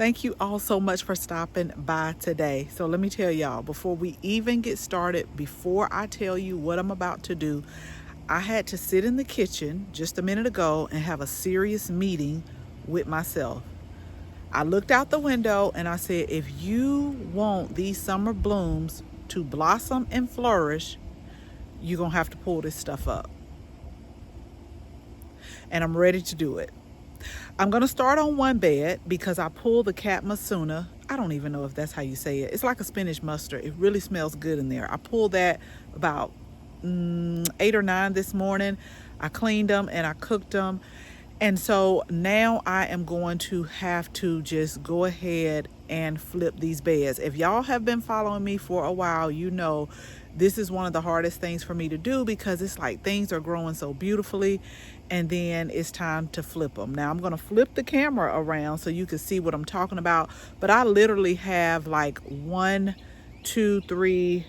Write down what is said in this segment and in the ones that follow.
Thank you all so much for stopping by today. So let me tell y'all, before we even get started, before I tell you what I'm about to do, I had to sit in the kitchen just a minute ago and have a serious meeting with myself. I looked out the window and I said, if you want these summer blooms to blossom and flourish, you're going to have to pull this stuff up. And I'm ready to do it. I'm going to start on one bed because I pulled the cat masuna. I don't even know if that's how you say it. It's like a spinach mustard. It really smells good in there. I pulled that about 8 or 9 this morning. I cleaned them and I cooked them. And so now I am going to have to just go ahead and flip these beds. If y'all have been following me for a while, you know this is one of the hardest things for me to do because it's like things are growing so beautifully and then it's time to flip them. Now I'm going to flip the camera around so you can see what I'm talking about. But I literally have like 1, 2, 3,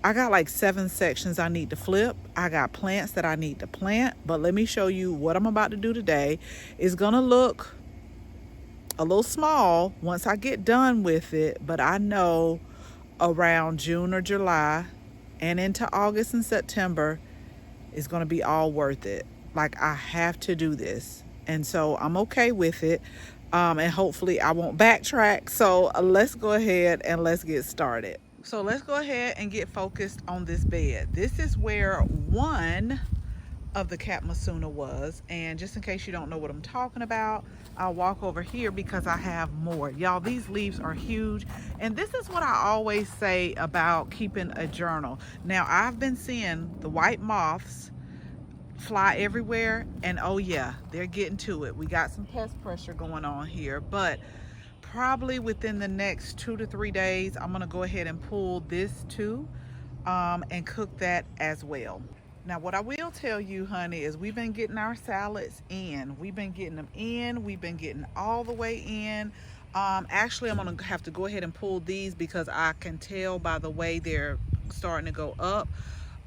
I got like 7 sections I need to flip. I got plants that I need to plant, but let me show you what I'm about to do today. It's gonna look a little small once I get done with it, but I know around June or July and into August and September, it's gonna be all worth it. Like I have to do this. And so I'm okay with it. And hopefully I won't backtrack. So let's go ahead and let's get started. So let's go ahead and get focused on this bed. This is where one of the cat masuna was. And just in case you don't know what I'm talking about, I'll walk over here because I have more. Y'all, these leaves are huge. And this is what I always say about keeping a journal. Now, I've been seeing the white moths fly everywhere. And oh yeah, they're getting to it. We got some pest pressure going on here. But probably within the next 2 to 3 days, I'm gonna go ahead and pull this too and cook that as well. Now what I will tell you, honey, is we've been getting our salads in. We've been getting them in. We've been getting all the way in. Actually, I'm gonna have to go ahead and pull these because I can tell by the way they're starting to go up.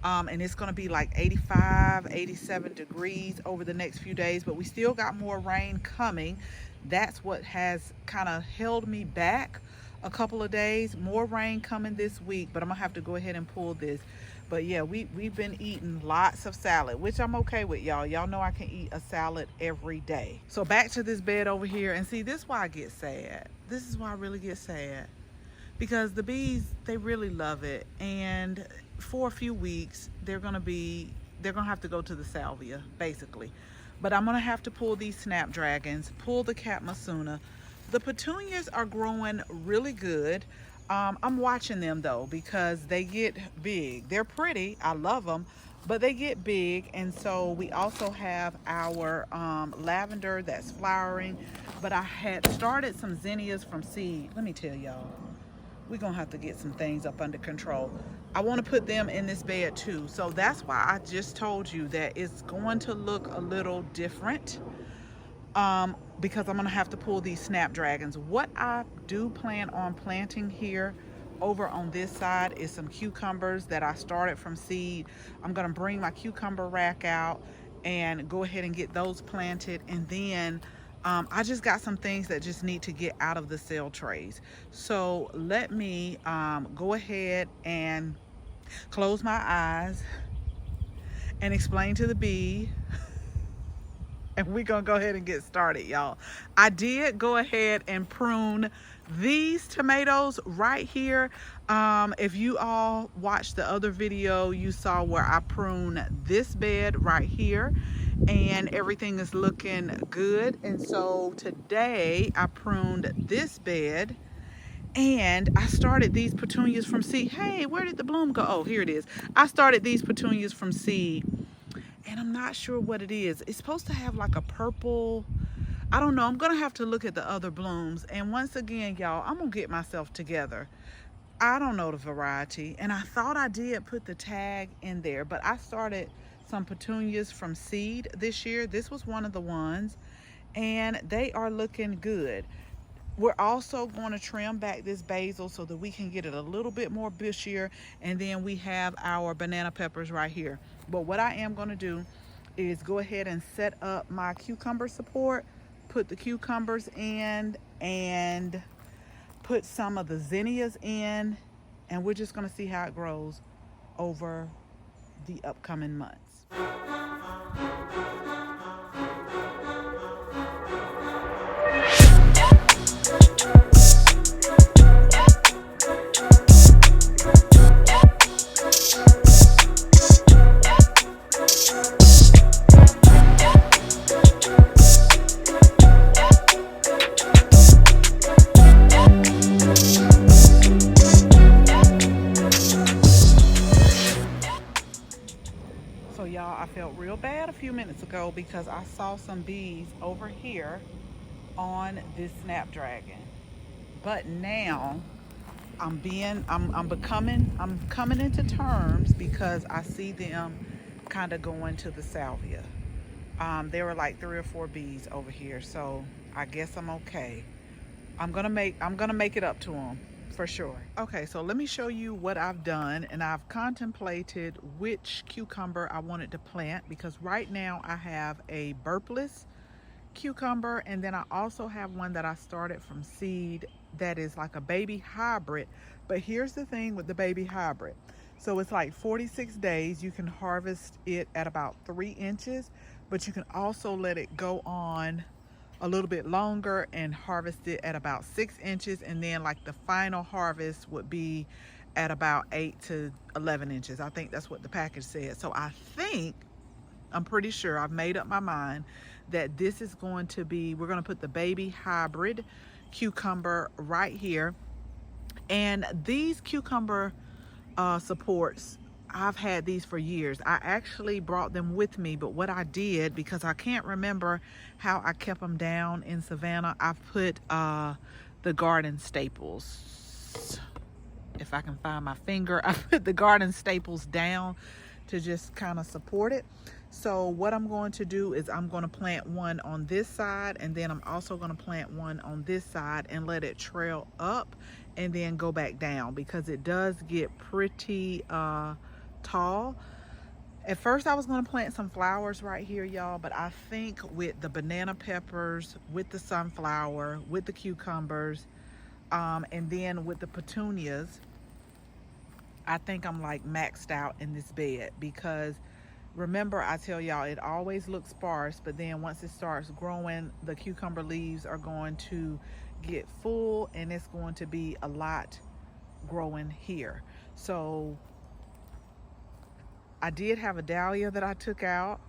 And it's going to be like 85, 87 degrees over the next few days, but we still got more rain coming. That's what has kind of held me back a couple of days. More rain coming this week, but I'm gonna have to go ahead and pull this. But yeah, we've been eating lots of salad, which I'm okay with, y'all. Y'all know I can eat a salad every day. So back to this bed over here, and see, this is why I get sad. This is why I really get sad. Because the bees, they really love it, and for a few weeks they're gonna have to go to the salvia basically. But I'm gonna have to pull these snapdragons, pull the cat masuna. The petunias are growing really good. I'm watching them though because they get big. They're pretty, I love them, but they get big. And so we also have our lavender that's flowering. But I had started some zinnias from seed. Let me tell y'all, we're gonna have to get some things up under control. I want to put them in this bed too. So that's why I just told you that it's going to look a little different because I'm gonna have to pull these snapdragons. What I do plan on planting here over on this side is some cucumbers that I started from seed. I'm gonna bring my cucumber rack out and go ahead and get those planted, and then I just got some things that just need to get out of the cell trays. So let me go ahead and close my eyes and explain to the bee. And we're gonna go ahead and get started, y'all. I did go ahead and prune these tomatoes right here. If you all watched the other video, you saw where I pruned this bed right here, and everything is looking good. And so today I pruned this bed, and I started these petunias from seed. Hey, where did the bloom go? Oh, here it is. I started these petunias from seed, and I'm not sure what it is. It's supposed to have like a purple, I don't know. I'm gonna have to look at the other blooms. And once again, y'all, I'm gonna get myself together. I don't know the variety, and I thought I did put the tag in there, but I started some petunias from seed this year. This was one of the ones, and they are looking good. We're also going to trim back this basil so that we can get it a little bit more bushier, and then we have our banana peppers right here. But what I am going to do is go ahead and set up my cucumber support put the cucumbers in and put some of the zinnias in, and we're just going to see how it grows over the upcoming months. So y'all, I felt real bad a few minutes ago because I saw some bees over here on this snapdragon. But now I'm coming into terms because I see them kind of going to the salvia. There were like 3 or 4 bees over here, so I guess I'm okay. I'm gonna make it up to them for sure. Okay, so let me show you what I've done, and I've contemplated which cucumber I wanted to plant, because right now I have a burpless cucumber, and then I also have one that I started from seed that is like a baby hybrid. But here's the thing with the baby hybrid. So it's like 46 days. You can harvest it at about 3 inches, but you can also let it go on a little bit longer and harvest it at about 6 inches, and then like the final harvest would be at about 8 to 11 inches. I think that's what the package said. So I'm pretty sure I've made up my mind that this is going to be, we're going to put the baby hybrid cucumber right here. And these cucumber supports, I've had these for years. I actually brought them with me, but what I did, because I can't remember how I kept them down in Savannah, I put the garden staples. If I can find my finger, I put the garden staples down to just kind of support it. So what I'm going to do is I'm going to plant one on this side, and then I'm also going to plant one on this side and let it trail up and then go back down, because it does get pretty tall. At first I was going to plant some flowers right here, y'all, but I think with the banana peppers, with the sunflower, with the cucumbers, and then with the petunias, I think I'm like maxed out in this bed. Because remember, I tell y'all, it always looks sparse, but then once it starts growing, the cucumber leaves are going to get full, and it's going to be a lot growing here. So I did have a dahlia that I took out.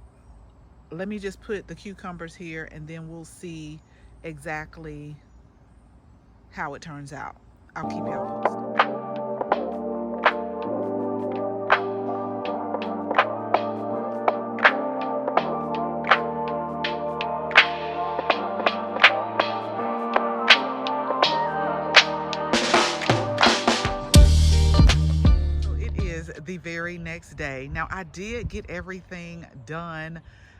Let me just put the cucumbers here, and then we'll see exactly how it turns out. I'll keep y'all posted. The very next day. Now, I did get everything done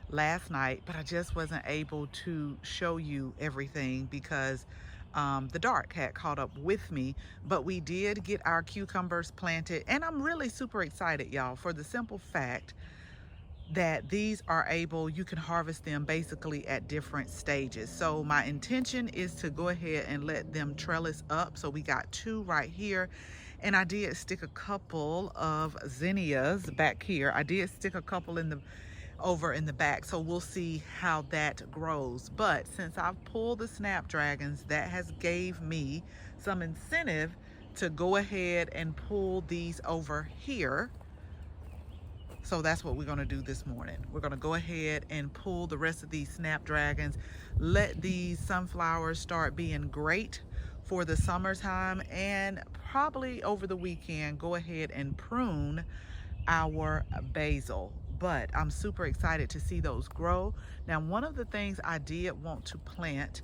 last night, but I just wasn't able to show you everything because the dark had caught up with me. But we did get our cucumbers planted, and I'm really super excited, y'all, for the simple fact that these are able, you can harvest them basically at different stages. So my intention is to go ahead and let them trellis up. So we got 2 right here, and I did stick a couple of zinnias back here. I did stick a couple over in the back, so we'll see how that grows. But since I've pulled the snapdragons, that has gave me some incentive to go ahead and pull these over here. So that's what we're going to do this morning. We're going to go ahead and pull the rest of these snapdragons, let these sunflowers start being great for the summertime, and probably over the weekend go ahead and prune our basil. But I'm super excited to see those grow. Now, one of the things I did want to plant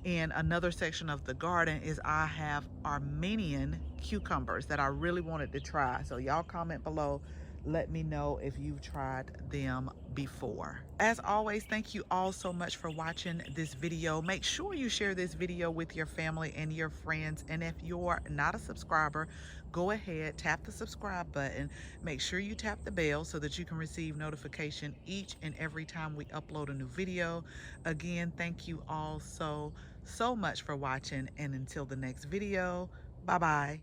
in another section of the garden is I have Armenian cucumbers that I really wanted to try. So y'all comment below, Let me know if you've tried them before. As always, thank you all so much for watching this video. Make sure you share this video with your family and your friends. And if you're not a subscriber, go ahead, tap the subscribe button. Make sure you tap the bell so that you can receive notification each and every time we upload a new video. Again, thank you all so much for watching. And until the next video, bye-bye.